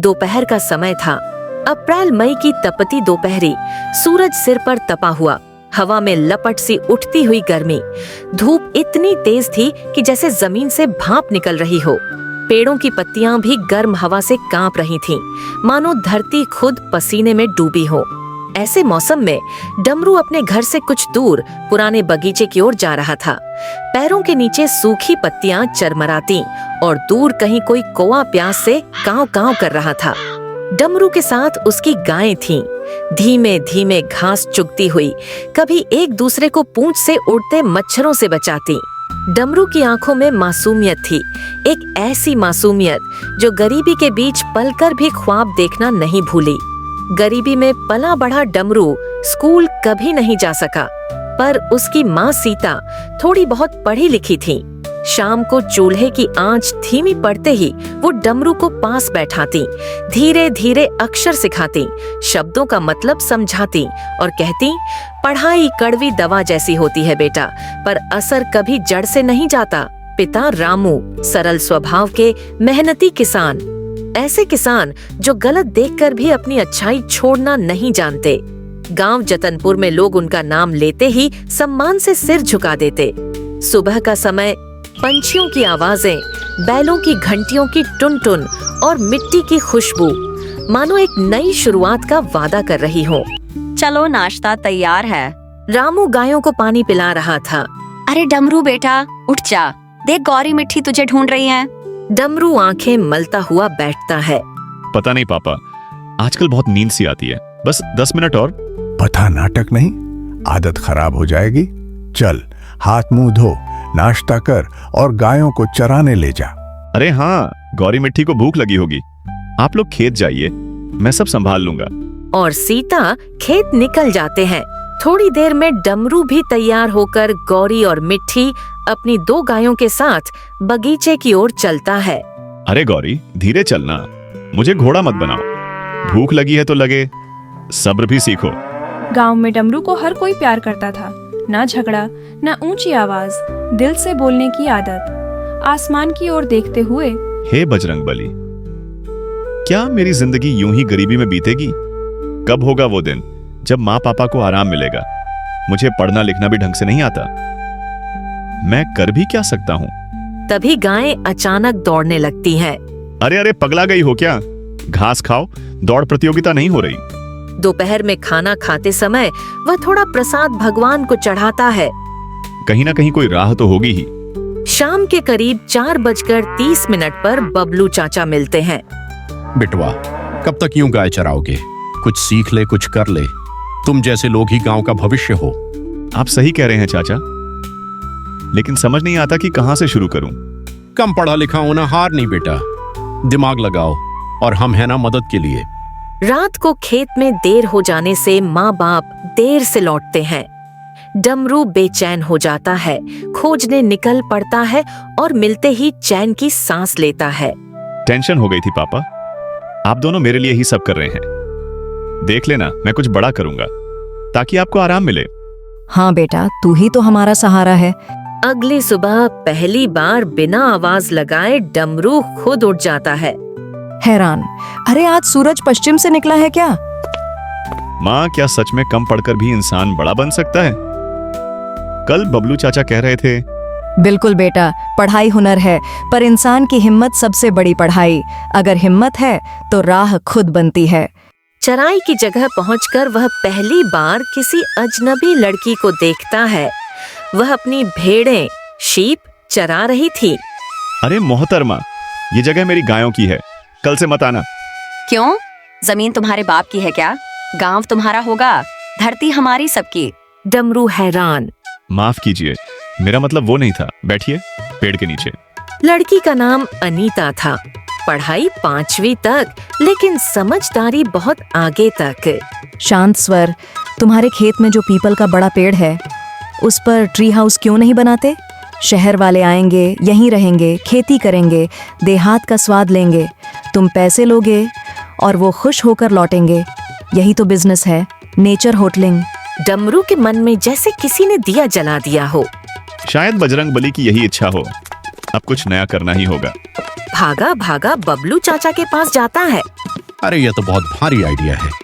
दोपहर का समय था। अप्रैल मई की तपती दोपहरी, सूरज सिर पर तपा हुआ, हवा में लपट सी उठती हुई गर्मी। धूप इतनी तेज थी कि जैसे जमीन से भाप निकल रही हो। पेड़ों की पत्तियां भी गर्म हवा से कांप रही थीं, मानो धरती खुद पसीने में डूबी हो। ऐसे मौसम में डमरू अपने घर से कुछ दूर पुराने बगीचे की ओर जा रहा था। पैरों के नीचे सूखी पत्तियां चरमराती और दूर कहीं कोई कौवा प्यास से कांव कांव कर रहा था। डमरू के साथ उसकी गायें थीं, धीमे धीमे घास चुगती हुई, कभी एक दूसरे को पूंछ से उड़ते मच्छरों से बचाती। डमरू की आंखों में मासूमियत थी, एक ऐसी मासूमियत जो गरीबी के बीच पलकर भी ख्वाब देखना नहीं भूली। गरीबी में पला बढ़ा डमरू स्कूल कभी नहीं जा सका, पर उसकी माँ सीता थोड़ी बहुत पढ़ी लिखी थी। शाम को चूल्हे की आंच धीमी पड़ते ही वो डमरू को पास बैठाती, धीरे धीरे अक्षर सिखाती, शब्दों का मतलब समझाती और कहती, पढ़ाई कड़वी दवा जैसी होती है बेटा, पर असर कभी जड़ से नहीं जाता। पिता रामू सरल स्वभाव के मेहनती किसान, ऐसे किसान जो गलत देखकर भी अपनी अच्छाई छोड़ना नहीं जानते। गांव जतनपुर में लोग उनका नाम लेते ही सम्मान से सिर झुका देते। सुबह का समय, पंछियों की आवाजें, बैलों की घंटियों की टुन-टुन और मिट्टी की खुशबू मानो एक नई शुरुआत का वादा कर रही हो। चलो नाश्ता तैयार है। रामू गायों को पानी पिला रहा था। अरे डमरू बेटा, उठ जा, देख गौरी मिट्टी तुझे ढूंढ रही है। डमरू आंखें मलता हुआ बैठता है। पता नहीं पापा, आजकल बहुत नींद सी आती है, बस 10 मिनट और। पता नाटक नहीं, आदत खराब हो जाएगी। चल हाथ मुंह धो, नाश्ता कर और गायों को चराने ले जा। अरे हाँ, गौरी मिट्टी को भूख लगी होगी। आप लोग खेत जाइए, मैं सब संभाल लूंगा। और सीता खेत निकल जाते हैं। थोड़ी देर में डमरू भी तैयार होकर गौरी और मिट्टी अपनी 2 गायों के साथ बगीचे की ओर चलता है। अरे गौरी, धीरे चलना, मुझे घोड़ा मत बनाओ। भूख लगी है तो लगे, सब्र भी सीखो। गांव में डमरू को हर कोई प्यार करता था। ना झगड़ा, ना ऊंची आवाज, दिल से बोलने की आदत। आसमान की ओर देखते हुए, हे बजरंगबली, क्या मेरी जिंदगी यूं ही गरीबी में बीतेगी? कब होगा वो दिन जब माँ पापा को आराम मिलेगा? मुझे पढ़ना लिखना भी ढंग से नहीं आता, मैं कर भी क्या सकता हूँ? तभी गायें अचानक दौड़ने लगती हैं। अरे अरे, पगला गई हो क्या? घास खाओ, दौड़ प्रतियोगिता नहीं हो रही। दोपहर में खाना खाते समय वह थोड़ा प्रसाद भगवान को चढ़ाता है। कहीं ना कहीं कोई राह तो होगी ही। शाम के करीब 4:30 पर बबलू चाचा मिलते हैं। बिटवा, कब तक यूं गाय चराओगे? कुछ सीख ले, कुछ कर ले। तुम जैसे लोग ही गांव का भविष्य हो। आप सही कह रहे हैं चाचा, लेकिन समझ नहीं आता कि कहां से शुरू करूं। कम पढ़ा लिखा होना हार नहीं बेटा, दिमाग लगाओ, और हम है ना मदद के लिए। रात को खेत में देर हो जाने से माँ बाप देर से लौटते हैं। डमरू बेचैन हो जाता है, खोजने निकल पड़ता है और मिलते ही चैन की सांस लेता है। टेंशन हो गई थी पापा, आप दोनों मेरे लिए ही सब कर रहे हैं। देख लेना, मैं कुछ बड़ा करूंगा ताकि आपको आराम मिले। हाँ बेटा, तू ही तो हमारा सहारा है। अगली सुबह पहली बार बिना आवाज लगाए डमरू खुद उठ जाता है। हैरान, अरे आज सूरज पश्चिम से निकला है क्या? माँ, क्या सच में कम पढ़कर भी इंसान बड़ा बन सकता है? कल बबलू चाचा कह रहे थे। बिल्कुल बेटा, पढ़ाई हुनर है, पर इंसान की हिम्मत सबसे बड़ी पढ़ाई। अगर हिम्मत है तो राह खुद बनती है। चराई की जगह पहुंचकर वह पहली बार किसी अजनबी लड़की को देखता है। वह अपनी भेड़ें, शीप चरा रही थी। अरे मोहतरमा, ये जगह मेरी गायों की है, कल से मत आना। क्यों? जमीन तुम्हारे बाप की है क्या? गांव तुम्हारा होगा, धरती हमारी सबकी। डमरू हैरान। माफ कीजिए, मेरा मतलब वो नहीं था। बैठिए पेड़ के नीचे। लड़की का नाम अनीता था। पढ़ाई 5वीं तक, लेकिन समझदारी बहुत आगे तक। शांत स्वर, तुम्हारे खेत में जो पीपल का बड़ा पेड़ है, उस पर ट्री हाउस क्यों नहीं बनाते? शहर वाले आएंगे, यहीं रहेंगे, खेती करेंगे, देहात का स्वाद लेंगे। तुम पैसे लोगे और वो खुश होकर लौटेंगे। यही तो बिजनेस है, नेचर होटलिंग। डमरू के मन में जैसे किसी ने दिया जला दिया हो। शायद बजरंगबली की यही इच्छा हो, अब कुछ नया करना ही होगा। भागा भागा बबलू चाचा के पास जाता है। अरे ये तो बहुत भारी आइडिया है।